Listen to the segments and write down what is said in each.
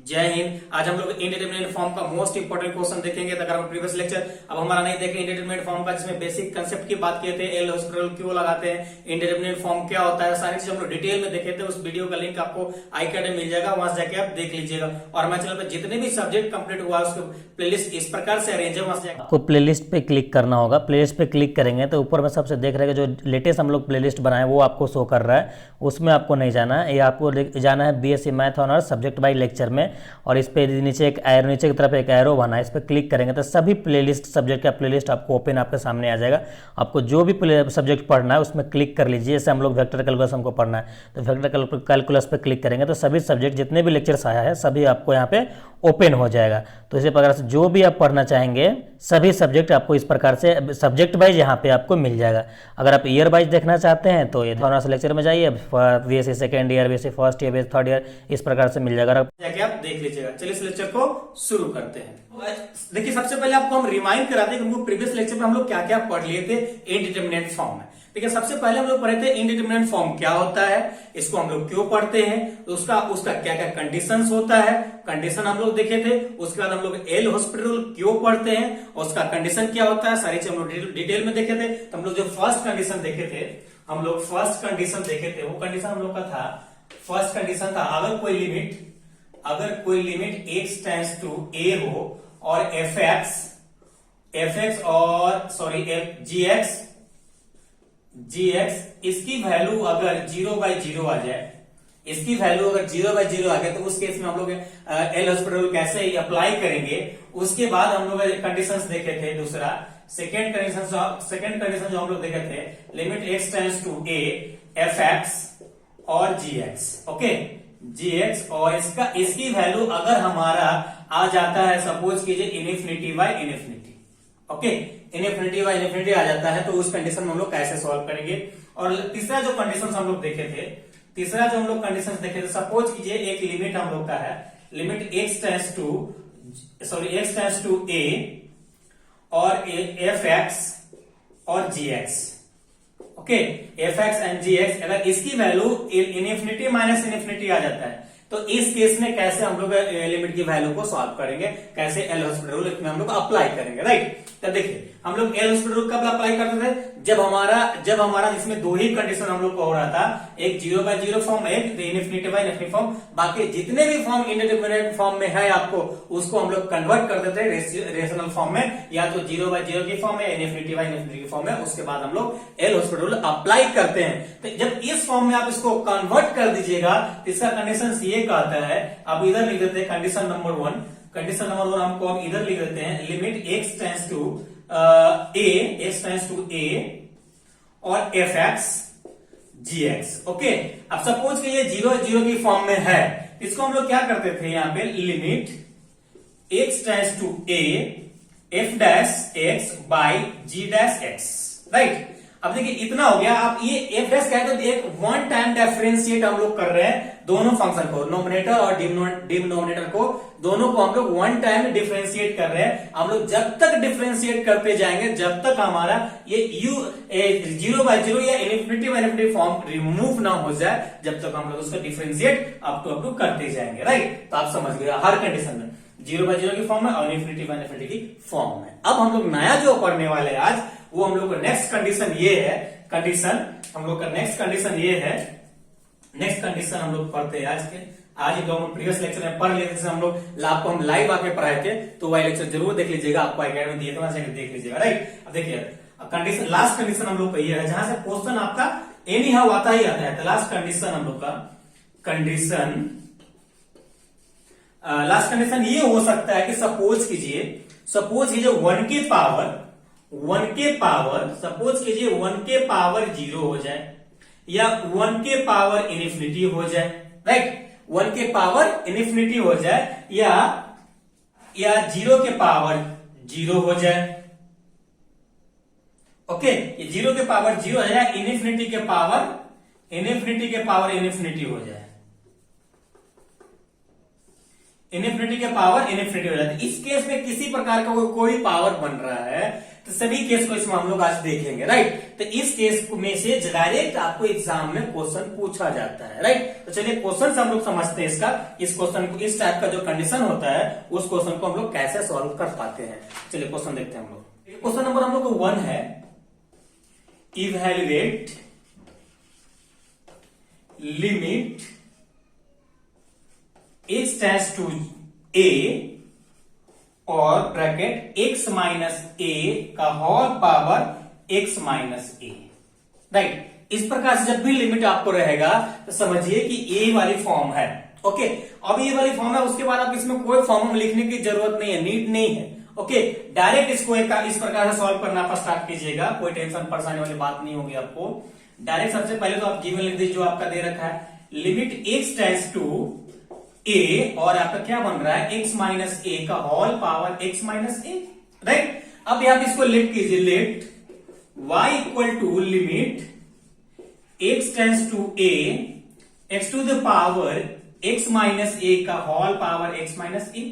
जय हिंद। आज हम लोग इंडिटरमिनेट फॉर्म का मोस्ट इंपोर्टेंट क्वेश्चन देखेंगे। तो अगर हम प्रीवियस लेक्चर अब हमारा नहीं देखे इंडिटरमिनेट फॉर्म का, जिसमें बेसिक कंसेप्ट की बात किए थे, एल हॉस्पिटल क्यों लगाते हैं, इंडिटरमिनेट फॉर्म क्या होता है, सारी चीज हम लोग डिटेल में देखे थे। उस वीडियो का लिंक आपको आई कार्ड में मिल जाएगा, वहां से जाके आप देख लीजिएगा। और हमारे चैनल पर जितने भी सब्जेक्ट कंप्लीट हुआ उसको प्लेलिस्ट इस प्रकार से अरेंज है, वहां से आपको प्लेलिस्ट पे क्लिक करना होगा। प्लेलिस्ट पे क्लिक करेंगे तो ऊपर में सबसे देख रहे हैं जो लेटेस्ट हम लोग प्लेलिस्ट बनाए वो आपको शो कर रहा है, उसमें आपको नहीं जाना है। ये आपको जाना है BSc math honours subject by lecture में, और इस पे नीचे एक एरो, नीचे की तरफ एक एरो बना है, इस पर क्लिक करेंगे तो सभी प्लेलिस्ट सब्जेक्ट का प्लेलिस्ट आपको ओपन आपके सामने आ जाएगा। आपको जो भी सब्जेक्ट पढ़ना है उसमें क्लिक कर लीजिए। जैसे हम लोग वेक्टर कैलकुलस हमको पढ़ना है तो वेक्टर कैलकुलस पे क्लिक करेंगे तो सभी सब्जेक्ट जितने भी लेक्चर्स आया है सभी आपको यहाँ पे ओपन हो जाएगा। तो इसी प्रकार से जो भी आप पढ़ना चाहेंगे सभी सब्जेक्ट आपको इस प्रकार से सब्जेक्ट वाइज यहाँ पे आपको मिल जाएगा। अगर आप ईयर वाइज देखना चाहते हैं तो ये ऑनर्स लेक्चर में जाइए, BSc second year, BSc first year, BSc third year, इस प्रकार से मिल जाएगा। जाके आप देख लीजिएगा। चलिए इस लेक्चर को शुरू करते हैं। देखिए सबसे पहले आपको हम रिमाइंड कराते हैं कि हमको प्रीवियस लेक्चर में हम लोग क्या क्या पढ़ लिए थे इंडिटरमिनेट फॉर्म में। देखिए सबसे पहले हम लोग पढ़े थे इंडिटरमिनेट फॉर्म क्या होता है, इसको हम लोग क्यों पढ़ते हैं, तो उसका क्या क्या कंडीशंस होता है, कंडीशन हम लोग देखे थे। उसके बाद हम लोग एल हॉस्पिटल क्यों पढ़ते हैं और उसका कंडीशन क्या होता है, सारी चीज हम लोग डिटेल में देखे थे। तो हम लोग जो फर्स्ट कंडीशन देखे थे, वो कंडीशन हम लोग का था, फर्स्ट कंडीशन था अगर कोई limit x tends to a हो और fx और gx इसकी वैल्यू अगर 0/0 आ जाए, तो उस केस में हम लोग एल हॉस्पिटल कैसे ही अप्लाई करेंगे। उसके बाद हम लोग कंडीशंस देखे थे। दूसरा सेकेंड कंडीशन जो हम लोग देखे थे, limit x tends to a fx और gx, ओके, gx और इसकी वैल्यू अगर हमारा आ जाता है, सपोज कीजिए infinity by infinity, okay, infinity by infinity आ जाता है, तो उस कंडीशन में हम लोग कैसे सॉल्व करेंगे। और तीसरा जो कंडीशन हम लोग देखे थे, सपोज कीजिए एक लिमिट हम लोग का है, limit x tends to a और fx और gx, okay, fx and gx, अगर इसकी वैल्यू इनफिनिटी माइनस इनफिनिटी आ जाता है तो इस केस में कैसे हम लोग लिमिट की वैल्यू को सॉल्व करेंगे, कैसे एल हॉस्पिटल में हम लोग अप्लाई करेंगे, राइट। तो देखिए हम लोग एल हॉस्पिटल कब अप्लाई करते थे, जब हमारा इसमें दो ही कंडीशन हम लोग को हो रहा था, एक 0/0 फॉर्म, एक इनफिनिटी बाय इनफिनिटी फॉर्म। बाकी जितने भी फॉर्म इंडिटरमिनेट फॉर्म में है आपको उसको हम लोग कन्वर्ट कर देते हैं रेशनल फॉर्म में, या तो 0/0 की फॉर्म है, इनफिनिटी बाय इनफिनिटी की फॉर्म है। उसके बाद हम लोग एल हॉस्पिटल अप्लाई करते हैं। तो जब इस फॉर्म में आप इसको कन्वर्ट कर दीजिएगा तो इसका कंडीशन ये कहता है, आप इधर लिख देते हैं कंडीशन नंबर 1 हमको हम इधर लिख देते हैं, limit x tends to a और fx gx, ओके। अब सपोज कि ये 0/0 की फॉर्म में है, इसको हम लोग क्या करते थे, यहाँ पे limit x tends to a f dash x by g dash x, right. अब देखिए इतना हो गया। आप ये f डैश कहते हैं एक वन टाइम डिफरेंशिएट हम लोग कर रहे हैं दोनों फंक्शन को, नोमिनेटर और डिनोमिनेटर को, दोनों को हम लोग वन टाइम डिफरेंशिएट कर रहे हैं। हम लोग जब तक डिफरेंशिएट करते जाएंगे जब तक हमारा ये u 0/0 या infinity by infinity form remove ना हो जाए, जब तक हम लोग उसका डिफरेंशिएट अप टू करते जाएंगे, राइट। तो आप समझ गए हर कंडीशन में 0/0 की फॉर्म में और इनफिनिटी बाय इनफिनिटी की फॉर्म में। अब हम लोग नया जो पढ़ने वाले हैं आज, वो हम लोग का नेक्स्ट कंडीशन ये है, नेक्स्ट कंडीशन हम लोग पढ़ते हैं आज जो हम प्रीवियस लेक्चर में पढ़ लेते थे, हम लोग आपको हम लाइव आके पढ़ाए थे, तो वह लेक्चर जरूर देख लीजिएगा, आपको अकेडमी में दिए थे, वहां से देख लीजिएगा, राइट। अब देखिए कंडीशन, लास्ट कंडीशन हम लोग का ये है, जहां से क्वेश्चन आपका एनी हाउ आता ही आता है। तो लास्ट कंडीशन हम लोग का लास्ट कंडीशन ये हो सकता है कि सपोज कीजिए 1 के पावर 0 हो जाए या 1 के पावर इनफिनिटी हो जाए, राइट। 1 के पावर इनफिनिटी हो जाए या 0 के पावर 0 हो जाए, ओके। ये 0 के पावर 0 हो जाए, इनफिनिटी के पावर इनफिनिटी हो जाए, इनफिनिटी के पावर इनफिनिटी हो जाती है। इस केस में किसी प्रकार का कोई पावर बन रहा है तो सभी केस को इसमें हम लोग आज देखेंगे, राइट। तो इस केस में से डायरेक्ट आपको एग्जाम में क्वेश्चन पूछा जाता है, राइट। तो चलिए क्वेश्चन से हम लोग समझते हैं इसका, इस क्वेश्चन को, इस टाइप का जो कंडीशन होता है उस क्वेश्चन को हम लोग कैसे सॉल्व कर पाते हैं। चलिए क्वेश्चन देखते हैं हम लोग। क्वेश्चन नंबर हम लोग 1 है, evaluate limit x tends to a और ब्रैकेट x माइनस a का whole power x minus a, right. इस प्रकार से जब भी लिमिट आपको रहेगा तो समझिए कि a वाली फॉर्म है, ओके। अब ये वाली फॉर्म है, उसके बाद आप इसमें कोई फॉर्म लिखने की जरूरत नहीं है, नीड नहीं है, ओके। डायरेक्ट इसको इस प्रकार से सॉल्व करना आप स्टार्ट कीजिएगा, कोई टेंशन परेशानी वाली बात नहीं होगी आपको। डायरेक्ट सबसे पहले तो आप गिवन लिख दीजिए जो आपका दे रखा है, limit x tends to a और आपका क्या बन रहा है x माइनस a का whole power x minus a, right. अब यहां पे इसको लिख कीजिए, let y equal to limit x tends to a x to the power x minus a का whole power x minus a।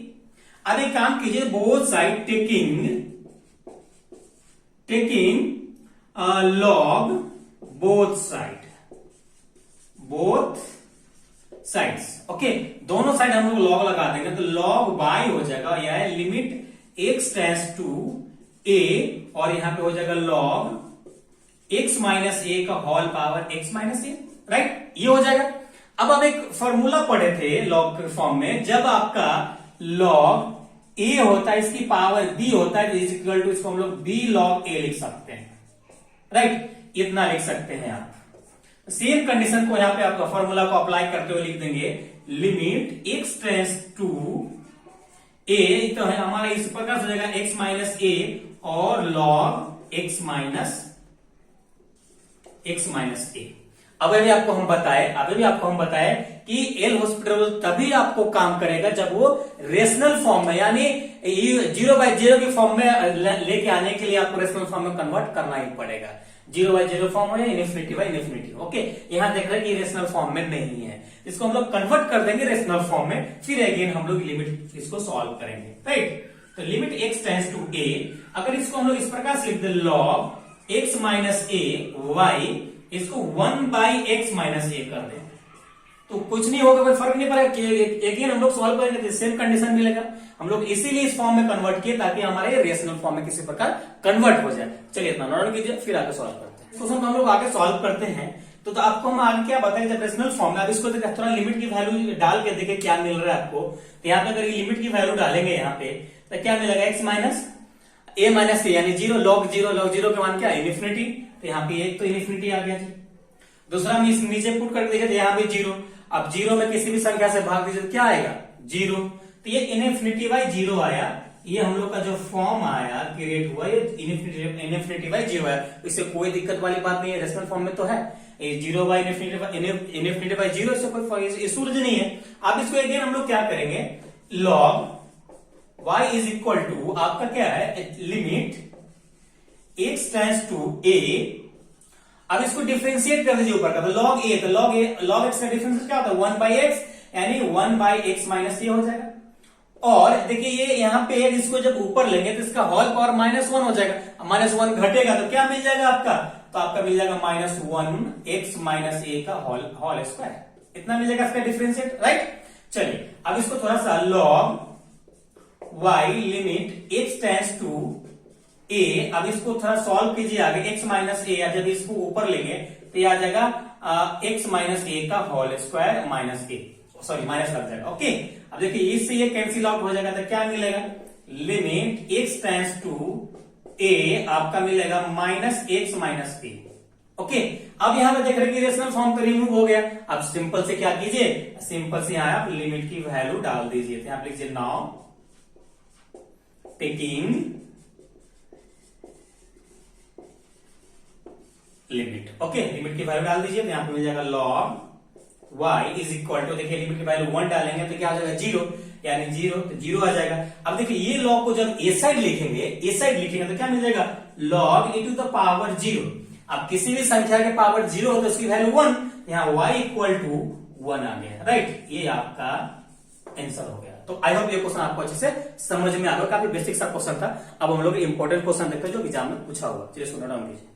अब एक काम कीजिए, both side taking log both sides, okay. दोनों साइड हम लोग लॉग लगा देंगे तो लॉग y हो जाएगा, यह है limit x tends to a और यहां पे हो जाएगा लॉग x माइनस a का whole power x minus a, right. ये हो जाएगा। अब आप एक फॉर्मूला पढ़े थे लॉग के फॉर्म में, जब आपका लॉग a होता है इसकी पावर b होता है तो इज इक्वल टू, इसको हम लोग b log a लिख सकते हैं, राइट। इतना लिख सकते हैं आप। सेम कंडीशन को यहां पे आपका फॉर्मूला को अप्लाई करते हुए लिख देंगे, limit x tends to a, तो है हमारा इस प्रकार से हो जाएगा x माइनस a और log x माइनस a। अभी भी आपको हम बताए कि एल हॉस्पिटल तभी आपको काम करेगा जब वो रेशनल फॉर्म में, यानी 0/0 की फॉर्म में लेके आने के लिए आपको रेशनल फॉर्म में कन्वर्ट करना ही पड़ेगा। 0/0 फॉर्म हो या इनफिनिटी, ओके। यहां देख रहे हैं कि रेशनल फॉर्म में नहीं है, इसको हम लोग कन्वर्ट कर देंगे रेशनल फॉर्म में, फिर अगेन हम लोग लिमिट इसको सॉल्व करेंगे, राइट। तो limit x tends to a, अगर इसको हम लोग इस प्रकार से लिख दे, log x minus a y, इसको 1/x माइनस a कर दे तो कुछ नहीं होगा, कोई फर्क नहीं पड़ेगा। अगेन हम लोग सॉल्व करेंगे तो सेम कंडीशन मिलेगा। हम लोग इसीलिए इस फॉर्म में कन्वर्ट किए ताकि हमारे रेशनल फॉर्म में किसी प्रकार कन्वर्ट हो जाए। चलिए इतना नोट कीजिए, फिर आगे सॉल्व करते हैं। क्वेश्चन को हम लोग आगे सॉल्व करते हैं तो आपको हम आगे क्या बताएं, जब रेशनल फॉर्म में अब इसको थोड़ा लिमिट की वैल्यू डाल के देखे क्या मिल रहा है आपको। तो यहाँ पे अगर लिमिट की वैल्यू डालेंगे यहाँ पे तो क्या मिलेगा, x minus a minus a, यानी 0 log 0 के मान क्या है, इनफिनिटी। तो यहाँ पे एक तो इनफिनिटी आ गया जी। दूसरा हम इस नीचे पुट कर देंगे तो यहाँ पे 0, अब 0 में किसी भी संख्या से भाग दीजिए तो क्या आएगा, 0। तो ये इनफिनिटी बाई 0 आया, ये हम लोग का जो फॉर्म आया क्रिएट हुआ, ये इनफिनिटी बाई 0 आया। इससे कोई दिक्कत वाली बात नहीं है, रेशनल फॉर्म में तो है। 0 बाई इनफिनिटी बाई 0, इससे कोई सूरज नहीं है। अब इसको अगेन हम लोग क्या करेंगे, log y is equal to आपका क्या है, limit x tends to a। अब इसको डिफरेंशिएट कर दीजिए ऊपर का, तो log a, तो log x का डिफरेंस क्या होता है, 1/x, यानी 1/x माइनस a हो जाएगा। और देखिए ये यहाँ पे इसको जब ऊपर लेंगे तो इसका होल पावर -1 हो जाएगा, -1 घटेगा तो क्या मिल जाएगा आपका, तो आपका मिल जाएगा -1x माइनस a का होल स्क्वायर, इतना मिल जाएगा इसका डिफरेंशिएट, राइट। चलिए अब इसको थोड़ा सा log y limit x tends to a, अब इसको थोड़ा सॉल्व कीजिए आगे, x माइनस a, जब इसको ऊपर लेंगे तो ये आ जाएगा x माइनस a का होल स्क्वायर माइनस लग जाएगा, ओके। अब देखिए इससे ये कैंसिल आउट हो जाएगा तो क्या मिलेगा, limit x tends to a आपका मिलेगा -x माइनस a, ओके। अब यहां पे देख रहे हैं कि रेशनल फॉर्म तो रिमूव हो गया। अब सिंपल से क्या कीजिए, सिंपल से यहां आप लिमिट की वैल्यू डाल दीजिए। तो यहां पे लीजिए, now taking limit, okay. Limit की वैल्यू डाल दीजिए तो यहां पे मिल जाएगा log y is equal to, देखिए लिमिट की वैल्यू 1 डालेंगे तो क्या हो जाएगा, 0, यानी 0, तो 0 आ जाएगा। अब देखिए ये log को जब a साइड लिखेंगे तो क्या मिल जाएगा, log e to the power 0। अब किसी भी संख्या के पावर 0 हो तो उसकी वैल्यू 1, यहाँ y इक्वल टू 1 आ गया, राइट। ये आपका आंसर हो गया। तो आई होप ये क्वेश्चन आपको अच्छे से समझ में आ गया, काफी बेसिक सा क्वेश्चन था। अब हम लोग इंपॉर्टेंट क्वेश्चन देखते हैं जो एग्जाम में पूछा हुआ। चलिए सुनो डाउन कीजिए।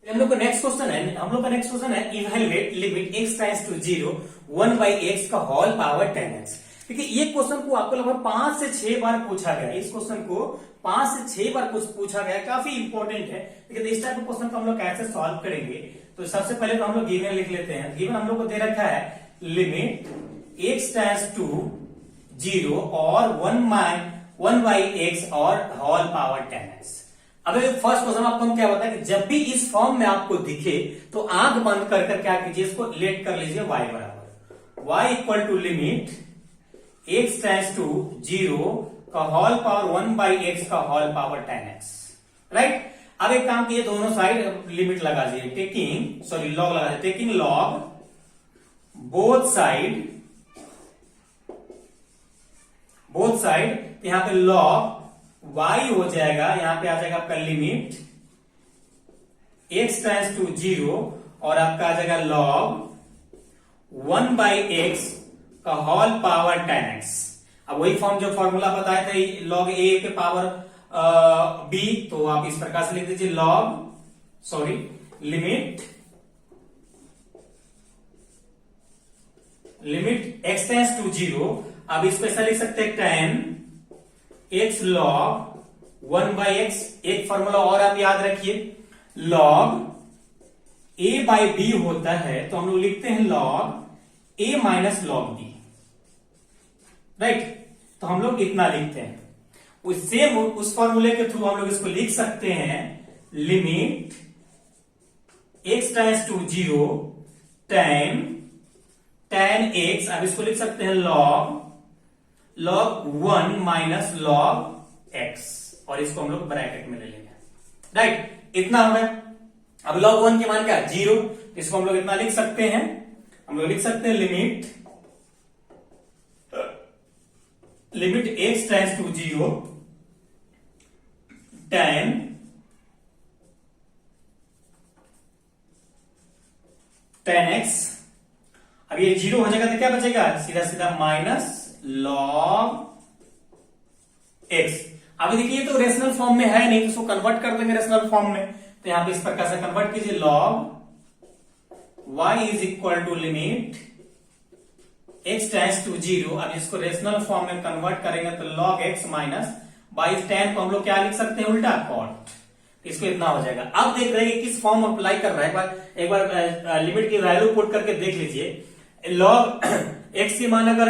हम लोग का नेक्स्ट क्वेश्चन है evaluate limit x tends to 0 1/x का होल पावर 10x। देखिए ये क्वेश्चन को आपको लगभग 5 से 6 बार पूछा गया। इस क्वेश्चन को 5 से 6 बार कुछ पूछा गया, काफी इंपॉर्टेंट है। देखिए इस टाइप के क्वेश्चन को हम लोग कैसे सॉल्व करेंगे, तो सबसे पहले तो हम लोग गिवन लिख लेते हैं। गिवन हम लोग को दे रखा है लिमिट x टेंड्स टू 0 और 1/x और होल पावर 10x। अब फर्स्ट क्वेश्चन आपको हम क्या बताया कि जब भी इस फॉर्म में आपको दिखे तो आंख बंद कर क्या कीजिए, इसको लेट कर लीजिए y बराबर y equal to limit x tends to 0 का होल पावर 1/x का होल पावर 10x, राइट। अब एक काम कीजिए, दोनों साइड लिमिट लगा दीजिए, लॉग लगा दीजिए, टेकिंग लॉग बोथ साइड, यहां पे लॉग y हो जाएगा, यहां पे आ जाएगा आपका लिमिट x टेंड्स टू 0 और आपका आ जाएगा log 1/x का होल पावर 10x। अब वही फॉर्म जो फॉर्मूला बताए थे log a के पावर b, तो आप इस प्रकार से लिख दीजिए लिमिट x टेंड्स टू 0। अब इसको ऐसा लिख सकते हैं 10 x log 1/x। एक फॉर्मूला और आप याद रखिए, log a by b होता है, तो हम लोग लिखते हैं log a minus log b, right. तो हम लोग इतना लिखते हैं। उस फॉर्मूले के थ्रू हम लोग इसको लिख सकते हैं limit x tends to 0 tan x। अब इसको लिख सकते हैं log 1 माइनस log x, और इसको हम लोग ब्रैकेट में ले लेंगे, राइट। इतना हो गया। अब log 1 के मान क्या 0, इसको हम लोग इतना लिख सकते हैं, हम लोग लिख सकते हैं limit x tends to 0 tan x। अब ये 0 हो जाएगा तो क्या बचेगा, सीधा सीधा माइनस log x। अब देखिए ये तो रेशनल फॉर्म में है नहीं, तो इसको कन्वर्ट कर देंगे रेशनल फॉर्म में। तो यहां पे इस प्रकार से कन्वर्ट कीजिए, log y is equal to limit x tends to 0। अब इसको रेशनल फॉर्म में कन्वर्ट करेंगे तो log x minus by tan को हम लोग क्या लिख सकते हैं, उल्टा कॉट। इसको इतना हो जाएगा। अब देख रहे हैं कि किस फॉर्म अप्लाई कर रहा है, एक बार लिमिट की वैल्यू पुट करके देख लीजिए। log x के मान अगर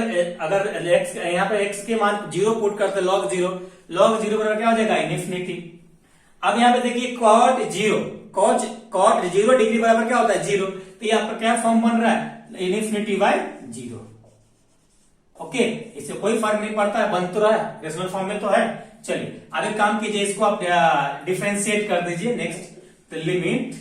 x यहाँ पे x के मान 0 पुट करते log 0 बराबर क्या हो जाएगा, इनफिनिटी। अब यहाँ पे देखिए cot 0 डिग्री बराबर क्या होता है 0, तो ये आपका क्या फॉर्म बन रहा है, इनफिनिटी बाय 0। ओके, इससे कोई फर्क नहीं पड़ता है, बन तो रहा है, रेशनल फॉर्म में तो है। चलिए अब एक काम कीजिए, इसको आप डिफरेंशिएट कर दीजिए। नेक्स्ट तो लिमिट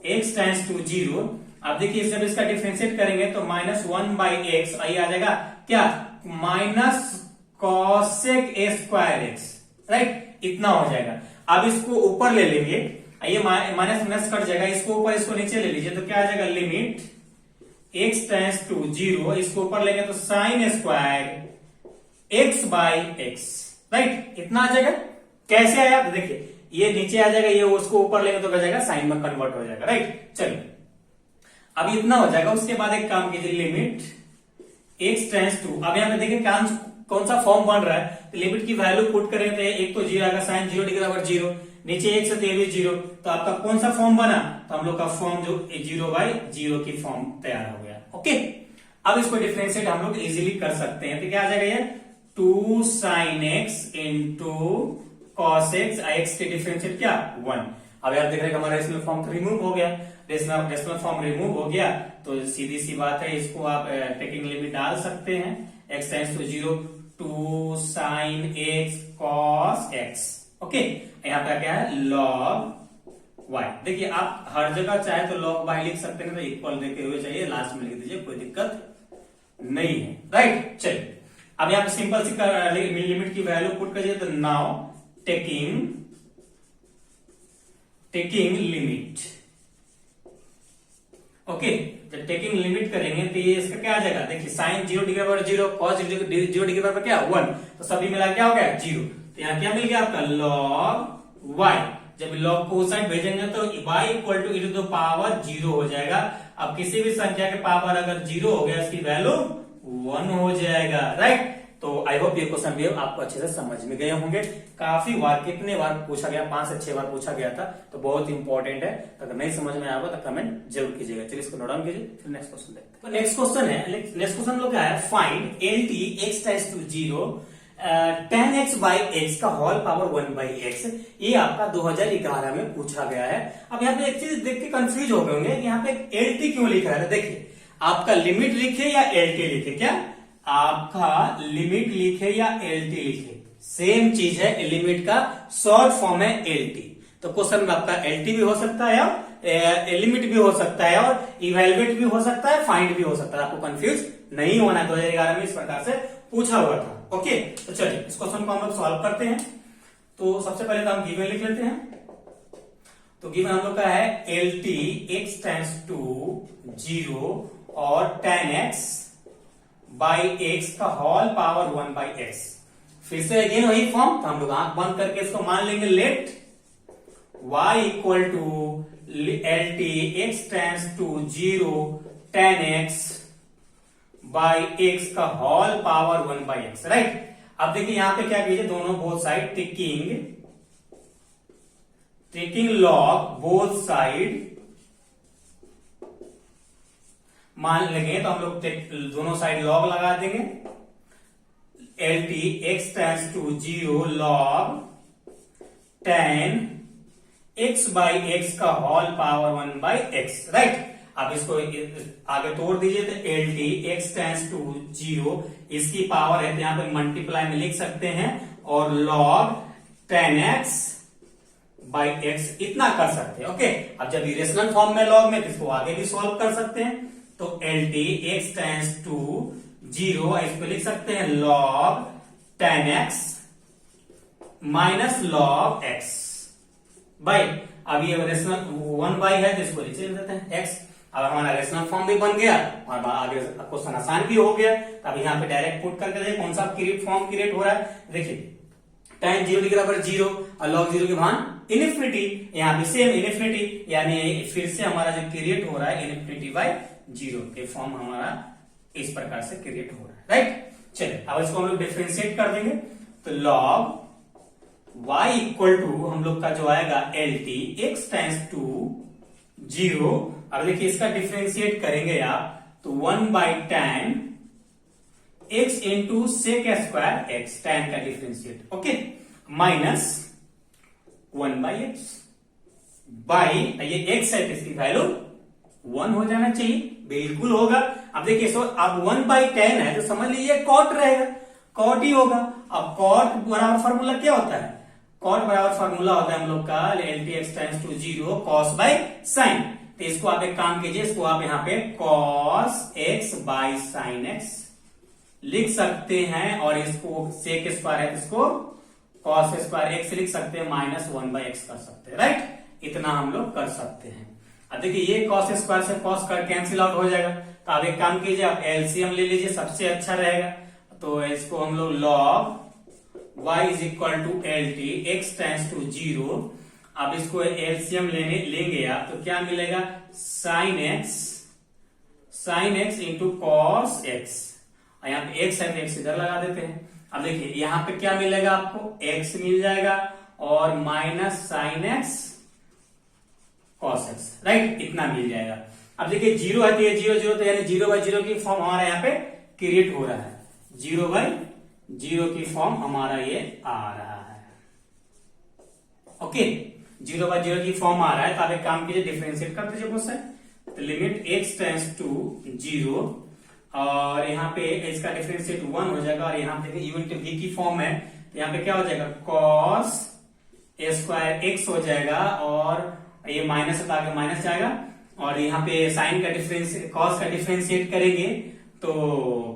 x टेंड्स टू 0। अब देखिए जब इसका डिफरेंशिएट करेंगे तो -1/x आ जाएगा क्या, minus cosec a square x, right. इतना हो जाएगा। अब इसको ऊपर ले लेंगे, ये माइनस माइनस कट जाएगा, इसको ऊपर इसको नीचे ले लीजिए, तो क्या आ जाएगा लिमिट x टेंड्स टू 0, इसको ऊपर लेंगे तो साइन स्क्वायर x/x, राइट। इतना आ जाएगा। कैसे आया, तो देखिए ये नीचे आ जाएगा, ये उसको ऊपर लेंगे तो क्या जाएगा, साइन में कन्वर्ट हो जाएगा, राइट। चलिए अब इतना हो जाएगा। उसके बाद एक काम कीजिए, लिमिट x टेंड्स टू, अब यहां पे देखिए कौन सा फॉर्म बन रहा है, तो लिमिट की वैल्यू पुट करें तो एक तो 0 आएगा, साइन 0 डिग्री बराबर 0, नीचे x है तो ये भी 0, तो आपका कौन सा फॉर्म बना, तो हम लोग का फॉर्म जो 0/0 की फॉर्म तैयार हो गया। ओके, अब इसको डिफरेंशिएट हम लोग इजीली कर सकते हैं, तो क्या आ जाएगा ये 2 sin x into cos x, x के डिफरेंशिएट क्या 1। अब यार देख रहे हैं हमारा रेशनल फॉर्म तो रिमूव हो गया, रेशनल फॉर्म रिमूव हो गया, तो सीधी सी बात है, इसको आप टेकिंग लिमिट डाल सकते हैं, x tends to 0 2 sin x cos x। ओके, यहाँ पे क्या है log y। देखिए आप हर जगह चाहे तो log y लिख सकते हैं, तो इक्वल देखे हुए चाहिए, लास्ट में लिख दीजिए, कोई दिक्कत नहीं है, राइट। चलिए अब यहाँ पे सिंपल सी लिमिट की वैल्यू पुट करिए, तो नाउ टेकिंग लिमिट, ओके, जब टेकिंग लिमिट करेंगे तो ये इसका क्या आ जाएगा, देखिए साइन 0 डिग्री बराबर 0, कॉस 0 डिग्री बराबर क्या 1, तो सभी मिला क्या हो गया 0। तो यहाँ क्या मिल गया आपका log y। जब log को उस साइड भेजेंगे तो y equal to e to the power 0 हो जाएगा। अब किसी भी संख्या के पावर अगर 0 हो गया इसकी वैल्यू 1 हो जाएगा, राइट। तो आई होप ये क्वेश्चन भी आपको अच्छे से समझ में गए होंगे। काफी बार, कितने बार पूछा गया, 5 से 6 बार पूछा गया था, तो बहुत इंपॉर्टेंट है। अगर नहीं समझ में आएगा तो कमेंट जरूर कीजिएगा। चलिए इसको नोट डाउन कीजिए, फिर नेक्स्ट क्वेश्चन देखते हैं। तो नेक्स्ट क्वेश्चन है, नेक्स्ट क्वेश्चन हम लोग क्या है, find LT x tends to 0 tan x by x का होल पावर 1 by x। ये आपका 2011 में पूछा गया है। अब यहाँ पे एक चीज देख के कंफ्यूज हो गए होंगे, यहाँ पे LT क्यों लिखा है। देखिए आपका लिमिट लिखे या LT लिखे, क्या आपका लिमिट लिखे या LT लिखे सेम चीज है। लिमिट का शॉर्ट फॉर्म है LT। तो क्वेश्चन में आपका LT भी हो सकता है और लिमिट भी हो सकता है और इवेलुएट भी हो सकता है, फाइंड भी हो सकता है। आपको कंफ्यूज नहीं होना है, 2011 में इस प्रकार से पूछा हुआ था। ओके, तो चलिए इस क्वेश्चन को हम लोग सॉल्व करते हैं। तो सबसे पहले तो हम गिवन लिख लेते हैं। तो गिवन हम लोग का है LT x टेंड्स टू 0 और tan x बाई x का होल पावर 1 बाई x। फिर से अगेन वही फॉर्म, तो हम लोग आंख बंद करके इसको मान लेंगे, let y equal to LT x tends to 0 tan x by x का whole power 1 by x, right. अब देखिए यहां पे क्या कीजिए, दोनों both side taking log both side मान लेंगे, तो हम लोग दोनों साइड लॉग लगा देंगे। LT x tends to 0 log tan x by x का whole power 1 by x, right. अब इसको आगे तोड़ दीजिए, तो LT x टेंड्स टू 0 इसकी पावर है तो यहां पे मल्टीप्लाई में लिख सकते हैं, और log tan x by x इतना कर सकते हैं। ओके, अब जब इरेशनल फॉर्म में लॉग में, तो इसको आगे भी सॉल्व कर सकते हैं। तो LT x टेंड्स टू 0 इसको लिख सकते हैं log tan x minus log x by, अब ये रेशनल 1 बाई है तो इसको लिख देते हैं x। अब हमारा रेशनल फॉर्म भी बन गया और आगे क्वेश्चन आसान भी हो गया। अब यहाँ पे डायरेक्ट पुट करके देखिए कौन सा फॉर्म क्रिएट हो रहा है। देखिए tan 0 डिग्री बराबर 0 और log 0 के मान इनफिनिटी, यहाँ पे सेम इनफिनिटी, यानी फिर से हमारा जो क्रिएट हो रहा है इनफिनिटी बाई 0 के फॉर्म हमारा इस प्रकार से क्रिएट हो रहा है, राइट। चलिए अब इसको हम लोग डिफरेंशिएट कर देंगे, तो log y इक्वल टू हम लोग का जो आएगा LT x टेंड्स टू 0। अब देखिए इसका डिफरेंशिएट करेंगे आप, तो 1 by tan x into sec square x, tan का differentiate, okay, minus 1 by x by, ये x है तो इसकी वैल्यू 1 हो जाना चाहिए, बिल्कुल होगा। अब देखिए इसको अब 1 बाई 10 है तो समझ लीजिए कॉट रहेगा, कॉट ही होगा। अब कॉट बराबर फार्मूला क्या होता है, कॉट बराबर फार्मूला होता है हम लोग का LT x tends to 0 cos by sine. तो इसको आप एक काम कीजिए, इसको आप यहाँ पे cos x by sine x लिख सकते हैं, और इसको सेक स्क्वायर है तो इसको कॉस स्क्वायर x लिख सकते हैं, माइनस 1 बाई x कर सकते हैं, राइट। इतना हम लोग कर सकते हैं। अब देखिए ये कॉस स्क्वायर से कॉस कर कैंसिल आउट हो जाएगा। तो आप एक काम कीजिए, आप एलसीएम ले लीजिए, सबसे अच्छा रहेगा। तो इसको हम लोग log y is equal to LT x tends to 0। अब इसको एलसीएम लेंगे आप, तो क्या मिलेगा, sine x into cos x, और यहाँ पे x है तो x इधर लगा देते हैं। अब देखिए यहाँ पे क्या मिलेगा आपको, x मिल जाएगा और minus sine x cos x, right, इतना मिल जाएगा। अब देखिए 0 है तो ये 0 0, तो यानी 0 बाई 0 की फॉर्म हमारा यहाँ पे क्रिएट हो रहा है, 0 बाई 0 की फॉर्म हमारा ये आ रहा है। ओके, 0 बाई 0 की फॉर्म आ रहा है। तो आप एक काम कीजिए, डिफरेंशिएट कर दीजिए मुझसे। तो लिमिट x टेंड्स टू 0, और यहाँ पे इसका डिफरेंशिएट 1 हो जाएगा, और यहाँ पे u इंटू v की फॉर्म है, तो यहाँ पे क्या हो जाएगा, कॉस स्क्वायर x हो जाएगा, और ये माइनस होता आगे माइनस जाएगा, और यहाँ पे साइन का डिफरेंशिएट, कॉस का डिफरेंशिएट करेंगे तो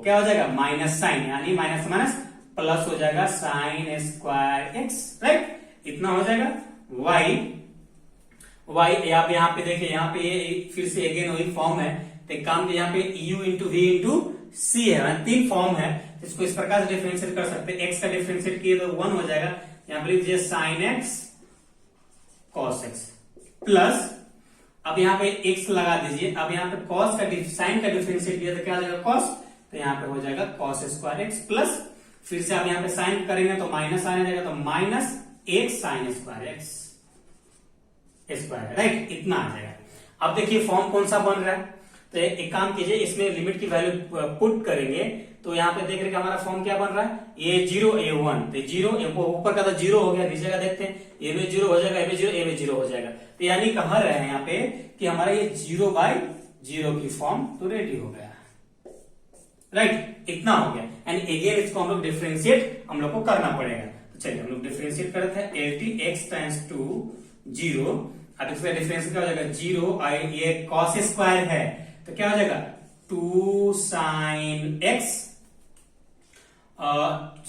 क्या हो जाएगा, माइनस साइन, यानी माइनस माइनस प्लस हो जाएगा साइन स्क्वायर x, राइट, इतना हो जाएगा। y आप यहाँ पे देखिए, यहाँ पे ये फिर से अगेन वही फॉर्म है, तो एक काम के यहाँ पे u इंटू वी इंटू सी है, 3 फॉर्म है, इसको इस प्रकार से डिफरेंशिएट कर सकते हैं। x का डिफरेंशिएट किए तो 1 हो जाएगा, यहाँ पे लीजिए sine x cos x plus, अब यहाँ पे x लगा दीजिए, अब यहाँ पे cos का साइन का डिफरेंशिएट किया तो क्या हो जाएगा cos, तो यहाँ पे हो जाएगा cos स्क्वायर एक्स प्लस, फिर से आप यहाँ पे साइन करेंगे तो माइनस आने जाएगा, तो माइनस एक sine square x square, right, इतना आ जाएगा। अब देखिए फॉर्म कौन सा बन रहा है, तो एक काम कीजिए, इसमें लिमिट की वैल्यू पुट करेंगे तो यहाँ पे देख रहे हमारा फॉर्म क्या बन रहा है, ये 0 a 1, तो 0 ऊपर का तो 0 हो गया, नीचे का देखते हैं, ये भी 0 हो जाएगा, ये भी 0, ये भी 0 हो जाएगा, तो यानी कह रहे हैं यहाँ पे कि हमारा ये 0/0 की फॉर्म तो रेडी हो गया, राइट, इतना हो गया। एंड अगेन इसको हम लोग डिफरेंशिएट हम लोग को करना पड़ेगा, तो चलिए हम लोग डिफरेंशिएट करते हैं। LT x टाइम्स टू 0, अब इसका डिफरेंशिएट क्या हो जाएगा, 0 ये cos स्क्वायर है तो क्या हो जाएगा 2 sin x,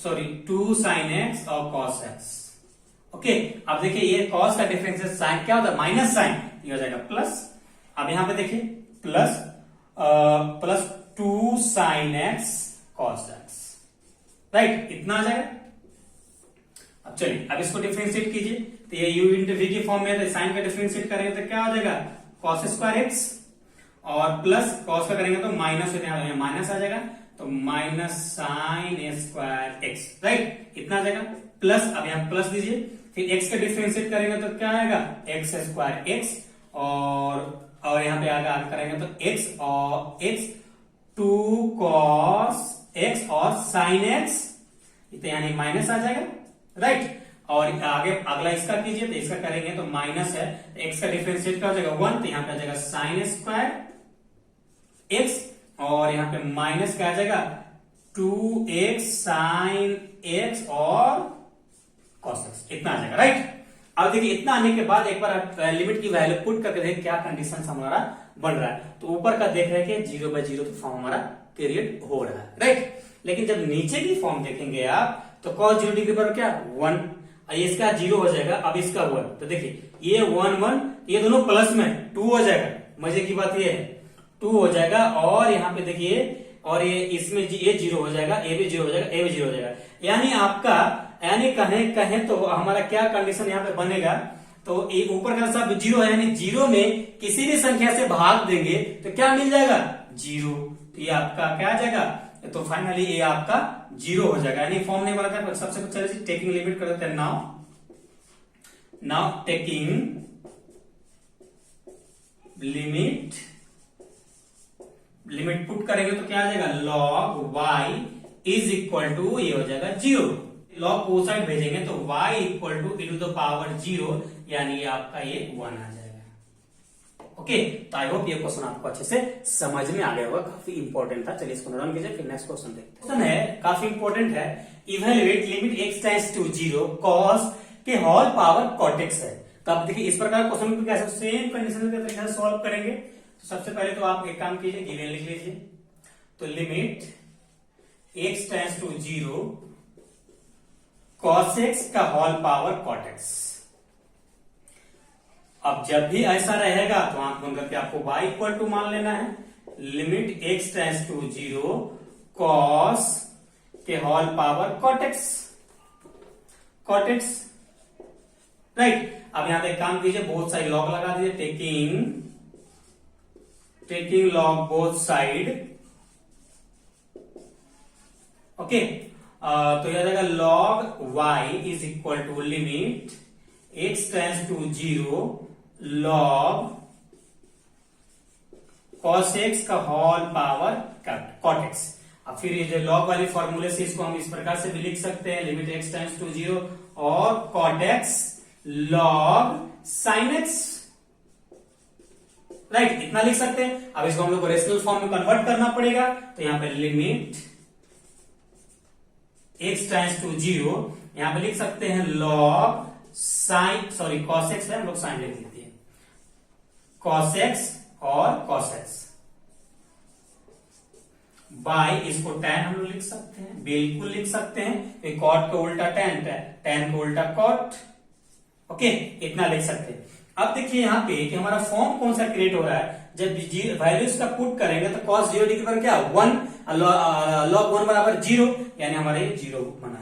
sorry 2 sin x और cos x। ओके, अब देखिए ये cos का डिफरेंशिएट साइन क्या होता है, माइनस साइन, ये हो जाएगा प्लस, अब यहां पे देखिए plus plus 2 sin x cos x, right, इतना आ जाएगा। अब चलिए अब इसको डिफरेंशिएट कीजिए, तो ये u इंटू वी की फॉर्म में है, साइन का डिफरेंशिएट करेंगे तो क्या हो जाएगा cos स्क्वायर x और प्लस cos का करेंगे तो माइनस माइनस आ जाएगा, तो minus sine square x, right, इतना आ जाएगा प्लस, अब यहाँ प्लस दीजिए, फिर x का डिफरेंशिएट करेंगे तो क्या आएगा एक्स स्क्वायर एक्स और यहाँ पे आगे करेंगे तो x और x 2 cos x और साइन x, तो यानी माइनस आ जाएगा, राइट, और आगे अगला इसका कीजिए, तो इसका करेंगे तो माइनस है, x का डिफरेंशिएट क्या हो जाएगा 1, तो यहाँ पे आ जाएगा साइन स्क्वायर x और यहाँ पे माइनस क्या आ जाएगा 2x साइन x और cos x, इतना आ जाएगा, राइट। अब देखिए इतना आने के बाद एक बार आप लिमिट की वैल्यू पुट करके देखें क्या कंडीशन हमारा बन रहा है, तो ऊपर का देख रहे हैं कि 0/0 तो फॉर्म हमारा क्रिएट हो रहा है, राइट, लेकिन जब नीचे की फॉर्म देखेंगे आप तो cos 0 डिग्री पर क्या 1, इसका 0 हो जाएगा, अब इसका 1, तो देखिए ये 1 1 ये दोनों प्लस में 2 हो जाएगा, मजे की बात ये है 2 हो जाएगा, और यहाँ पे देखिए और ये इसमें ये 0 हो जाएगा, ये भी 0 हो जाएगा, ये भी 0 हो जाएगा, यानी आपका यानी कहें तो हमारा क्या कंडीशन यहाँ पे बनेगा, तो ये ऊपर का सब 0 है, यानी 0 में किसी भी संख्या से भाग देंगे तो क्या मिल जाएगा 0, तो ये आपका क्या आ जाएगा, तो फाइनली ये आपका 0 हो जाएगा, यानी फॉर्म नहीं बनाता है। सबसे पहले टेकिंग लिमिट कर देते हैं, नाउ टेकिंग लिमिट पुट करेंगे तो क्या आ जाएगा log y is equal to ये हो जाएगा 0, लॉग को साइड भेजेंगे तो y equal to e to the power 0, यानी आपका ये 1 आ जाएगा। ओके, तो आई होप ये क्वेश्चन आपको अच्छे से समझ में आ गया होगा, काफी इंपॉर्टेंट था। चलिए इसको नोट डाउन कीजिए, फिर नेक्स्ट क्वेश्चन देखते हैं। क्वेश्चन है काफी इंपॉर्टेंट है, evaluate limit x tends to 0 cos के होल पावर cot x है। तो आप देखिए इस प्रकार क्वेश्चन को कैसे सेम कंडीशन के तरीके से सॉल्व करेंगे। तो सबसे पहले तो आप एक काम कीजिए, गिवन लिख लीजिए, तो limit x tends to 0 cos x का होल पावर cot x। अब जब भी ऐसा रहेगा तो आंख बंद करके आपको y इक्वल टू मान लेना है, limit x tends to 0 cos के whole power cot x, right. अब यहां पे एक काम कीजिए, बहुत सारी लॉग लगा दीजिए, taking log both side, okay, तो यह जाएगा log y is equal to limit x tends to 0 log cos x का होल पावर cot x। अब फिर ये जो log वाली फॉर्मूले से इसको हम इस प्रकार से भी लिख सकते हैं, लिमिट x टेंड्स टू 0 और cot x log sin x, right, इतना लिख सकते हैं। अब इसको हम लोग को रेशनल फॉर्म में कन्वर्ट करना पड़ेगा, तो यहां पे लिमिट x टेंड्स टू 0, यहां पे लिख सकते हैं log sin, sorry cos x है, हम लोग sin लिख देते हैं, cos x और cos x बाय इसको tan हम लोग लिख सकते हैं, बिल्कुल लिख सकते हैं, cot का उल्टा tan, tan का उल्टा cot, ओके, इतना लिख सकते हैं। अब देखिए यहाँ पे कि हमारा फॉर्म कौन सा क्रिएट हो रहा है, जब वैल्यूज का पुट करेंगे तो cos 0 डिग्री पर क्या 1, log 1 बराबर 0, यानी हमारे 0 बना।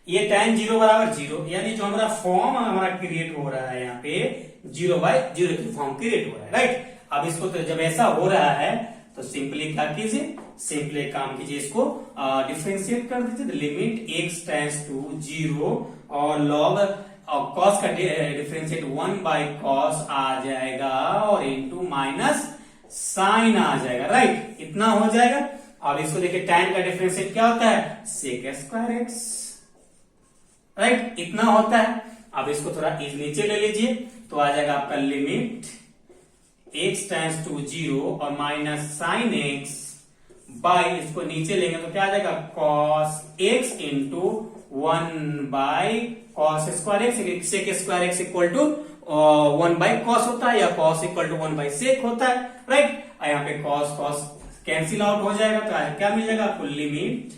ये tan 0 बराबर 0, यानी जो हमारा फॉर्म हमारा क्रिएट हो रहा है यहाँ पे 0/0 की फॉर्म क्रिएट हो रहा है, राइट। अब इसको तो जब ऐसा हो रहा है तो सिंपली क्या कीजिए, सिंपली काम कीजिए, इसको डिफरेंशिएट कर दीजिए। तो लिमिट x टेंड्स टू 0 और log cos का डिफरेंशिएट 1/cos आ जाएगा और इंटू माइनस साइन आ जाएगा, राइट। इतना हो जाएगा। अब इसको देखिए tan का डिफरेंशिएट क्या होता है, sec स्क्वायर x, राइट, इतना होता है। अब इसको थोड़ा नीचे ले लीजिए तो आ जाएगा आपका लिमिट x टेंड्स टू 0 और माइनस साइन x बाई, इसको नीचे लेंगे तो क्या आ जाएगा cos x into 1/cos square x, sec square x equal to 1/cos होता है या cos इक्वल टू 1/sec होता है, राइट। यहाँ पे cos कैंसिल आउट हो जाएगा तो क्या मिल जाएगा आपको, limit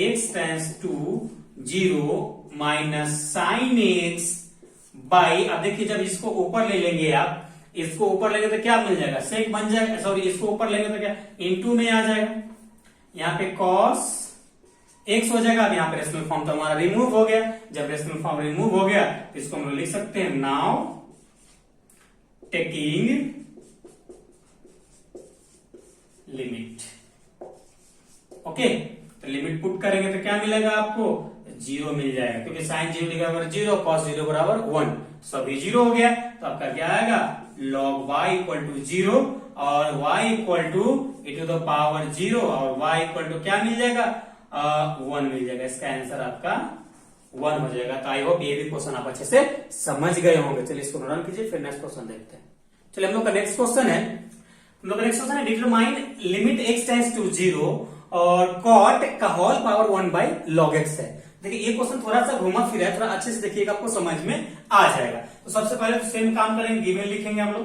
x tends to 0 minus sine x by, अब देखिए जब इसको ऊपर ले लेंगे आप, इसको ऊपर लेंगे तो क्या मिल जाएगा, सेक बन जाएगा, सॉरी इसको ऊपर लेंगे तो क्या इंटू में आ जाएगा, यहाँ पे cos x हो जाएगा। अब यहाँ पे रेशनल फॉर्म तो हमारा रिमूव हो गया। जब रेशनल फॉर्म रिमूव हो गया तो इसको हम लोग लिख सकते हैं नाउ टेकिंग लिमिट, ओके। तो लिमिट पुट करेंगे तो क्या मिलेगा आपको, 0 मिल जाएगा, क्योंकि साइन 0 बराबर 0, cos 0 बराबर 1, सभी 0 हो गया। तो आपका क्या आएगा, log y इक्वल टू 0 और y इक्वल टू e⁻0 और y इक्वल टू क्या मिल जाएगा, 1 मिल जाएगा। इसका आंसर आपका 1 हो जाएगा। तो आई होप ये भी क्वेश्चन आप अच्छे से समझ गए होंगे। चलिए इसको रन कीजिए, फिर नेक्स्ट क्वेश्चन देखते हैं। चलिए हम लोग का नेक्स्ट क्वेश्चन है determine limit x tends to 0 और cot का होल पावर 1/log x है। देखिए ये क्वेश्चन थोड़ा सा घुमा फिरा है, थोड़ा अच्छे से देखिएगा, आपको समझ में आ जाएगा। तो सबसे पहले तो सेम काम करेंगे, गिवन लिखेंगे हम लोग।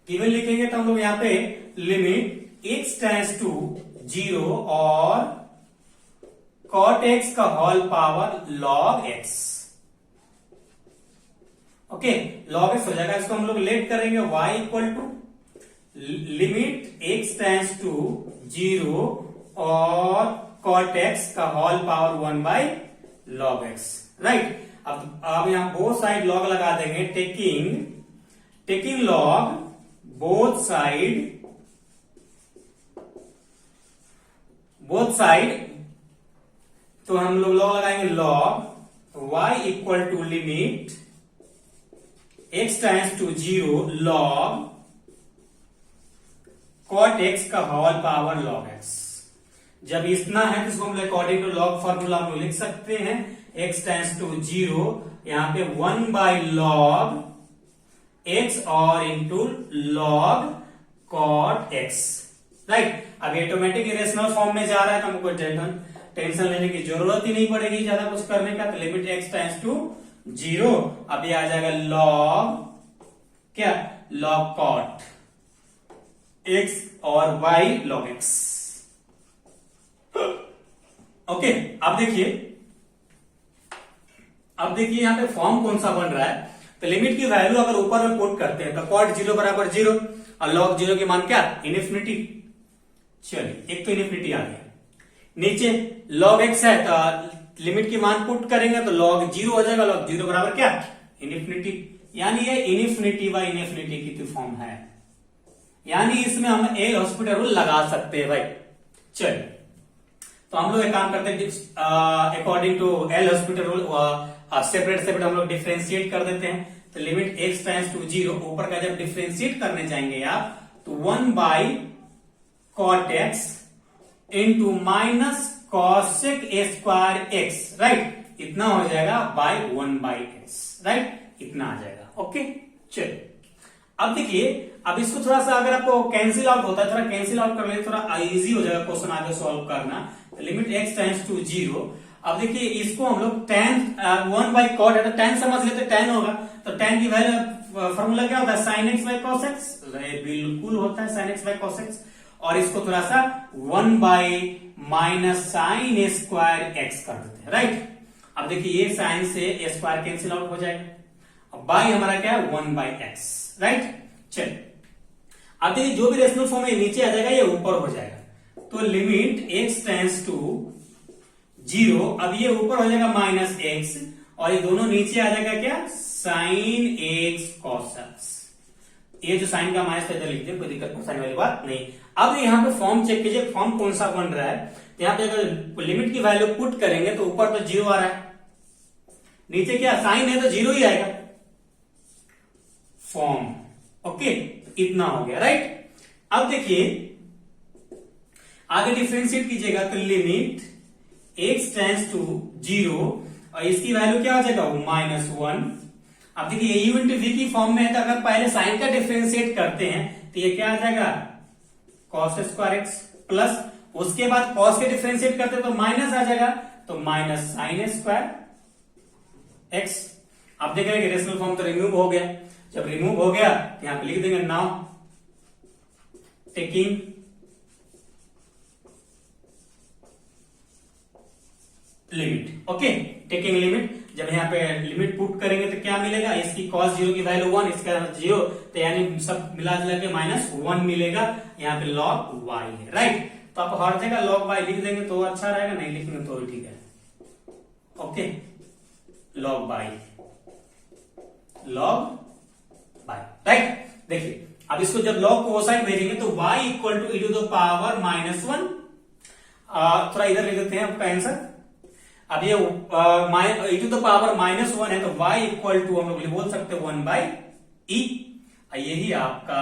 गिवन लिखेंगे तो हम लोग यहाँ पे लिमिट x टेंड्स टू 0 और cot x का whole power log x, okay, log x हो जाएगा। इसको हम लोग लेट करेंगे y equal to limit x tends to 0 और cot x का whole power 1/log x, right. अब यहां बोथ साइड log लगा देंगे, टेकिंग log बोथ साइड, तो हम लोग log लगाएंगे log y equal to limit x tends to 0 log cot x का होल पावर log x। जब इतना है तो इसको हम अकॉर्डिंग टू लॉग फॉर्मूला हम लोग लिख सकते हैं, x टेंड्स टू 0, यहाँ पे 1/log x और into log cot x, right. अब ऑटोमेटिक रेशनल फॉर्म में जा रहा है तो हमको टेंशन लेने की जरूरत ही नहीं पड़ेगी ज्यादा कुछ करने का। तो लिमिट x टेंड्स टू 0, अब ये आ जाएगा log क्या, log cot x और y log x, ओके। अब देखिए यहाँ पे फॉर्म कौन सा बन रहा है। तो लिमिट की वैल्यू अगर ऊपर में पुट करते हैं तो cot 0 बराबर 0 और log 0 की मान क्या, इनफिनिटी। चलिए एक तो इनफिनिटी आ गया, नीचे log x है तो लिमिट की मान पुट करेंगे तो log 0 हो जाएगा, log 0 बराबर क्या, इनफिनिटी। यानी ये इनफिनिटी बाय इनफिनिटी की फॉर्म है, यानी इसमें हम एल हॉस्पिटल रूल लगा सकते हैं भाई। चलिए तो हम लोग एक काम करते हैं, according to L'Hospital rule separate हम लोग डिफरेंशिएट कर देते हैं। तो लिमिट x टेंड्स टू 0, ऊपर का जब डिफरेंशिएट करने जाएंगे आप तो 1/cot x into minus cosec a square x, right, इतना हो जाएगा बाय 1/x, राइट, इतना आ जाएगा, ओके। चलिए अब देखिए, अब इसको थोड़ा सा अगर आपको कैंसिल आउट होता है, थोड़ा कैंसिल आउट कर ले, थोड़ा इजी हो जाएगा क्वेश्चन आगे सॉल्व करना। लिमिट x टेंड्स टू 0, अब देखिए इसको हम लोग tan 1/cot है तो tan समझ लेते, tan होगा तो tan की वैल्यू फॉर्मूला क्या होता है, sin x by cos x, बिल्कुल होता है sin x by cos x। और इसको थोड़ा सा 1/-sin a स्क्वायर x कर देते हैं, राइट। अब देखिए ये साइन से a स्क्वायर कैंसिल आउट हो जाएगा बाई हमारा क्या है 1/x, राइट। चलिए अब देखिए जो भी रेशनल फॉर्म है नीचे आ जाएगा, ये ऊपर हो जाएगा, तो लिमिट x टेंड्स टू 0, अब ये ऊपर हो जाएगा -x और ये दोनों नीचे आ जाएगा क्या, sin x cos x। ये जो साइन का माइनस इधर लिख दिया, कोई दिक्कत परेशानी वाली बात नहीं। अब यहाँ पे फॉर्म चेक कीजिए, फॉर्म कौन सा बन रहा है। तो यहाँ पे अगर लिमिट की वैल्यू पुट करेंगे तो ऊपर तो 0 आ रहा है, नीचे क्या साइन है तो 0 ही आएगा फॉर्म। ओके, इतना हो गया, राइट। अब देखिए आगे डिफरेंशिएट कीजिएगा तो लिमिट x टेंड्स टू 0 और इसकी वैल्यू क्या हो जाएगा, -1। अब देखिए ये u इंटू वी की फॉर्म में है, तो अगर पहले साइन का डिफरेंशिएट करते हैं तो ये क्या आ जाएगा, cos स्क्वायर x प्लस उसके बाद cos के डिफरेंशिएट करते तो माइनस आ जाएगा, तो माइनस साइन स्क्वायर x। अब देख रहे हैं कि रेशनल फॉर्म तो रिमूव हो गया, जब रिमूव हो गया तो यहां पे लिख देंगे now taking limit. Okay, taking limit, जब यहाँ पे लिमिट पुट करेंगे तो क्या मिलेगा, इसकी cos 0 की वैल्यू 1, इसका 0, तो यानी सब मिला जुला के -1 मिलेगा, यहाँ पे log y है, राइट। तो आप हर जगह log y लिख देंगे तो अच्छा रहेगा, नहीं लिखेंगे तो ठीक है। Okay, log y, right. देखिए अब इसको जब log कोसाइन भेजेंगे तो y equal to e to the power -1, थोड़ा इधर लिख देते हैं आपका आंसर। अब ये e टू द पावर -1 है तो y इक्वल टू हम लोग बोल सकते हैं 1/e, यही आपका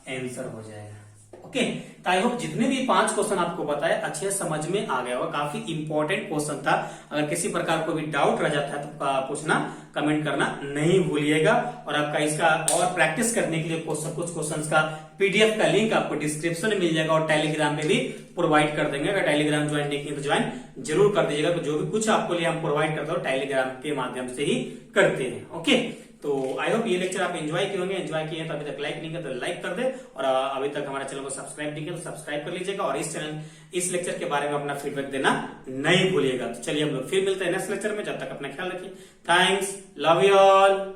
आंसर हो जाएगा। ओके, तो आई होप जितने भी 5 क्वेश्चन आपको बताए अच्छे समझ में आ गया होगा, काफी इंपॉर्टेंट क्वेश्चन था। अगर किसी प्रकार को भी डाउट रह जाता है तो पूछना, कमेंट करना नहीं भूलिएगा। और आपका इसका और प्रैक्टिस करने के लिए कुछ क्वेश्चंस का पीडीएफ का लिंक आपको डिस्क्रिप्शन में मिल जाएगा और टेलीग्राम पे भी प्रोवाइड कर देंगे। अगर टेलीग्राम ज्वाइन नहीं किए तो ज्वाइन जरूर कर दीजिएगा, तो जो भी कुछ आपको लिए हम प्रोवाइड करते हो टेलीग्राम के माध्यम से ही करते हैं। ओके, तो आई होप ये लेक्चर आप एंजॉय किए होंगे। एंजॉय किए तो अभी तक लाइक नहीं किया तो लाइक कर दे, और अभी तक हमारे चैनल को सब्सक्राइब नहीं किया तो सब्सक्राइब कर लीजिएगा, और इस लेक्चर के बारे में अपना फीडबैक देना नहीं भूलिएगा। तो चलिए हम लोग फिर मिलते हैं नेक्स्ट लेक्चर में, जब तक अपना ख्याल रखिए। Thanks, love you all.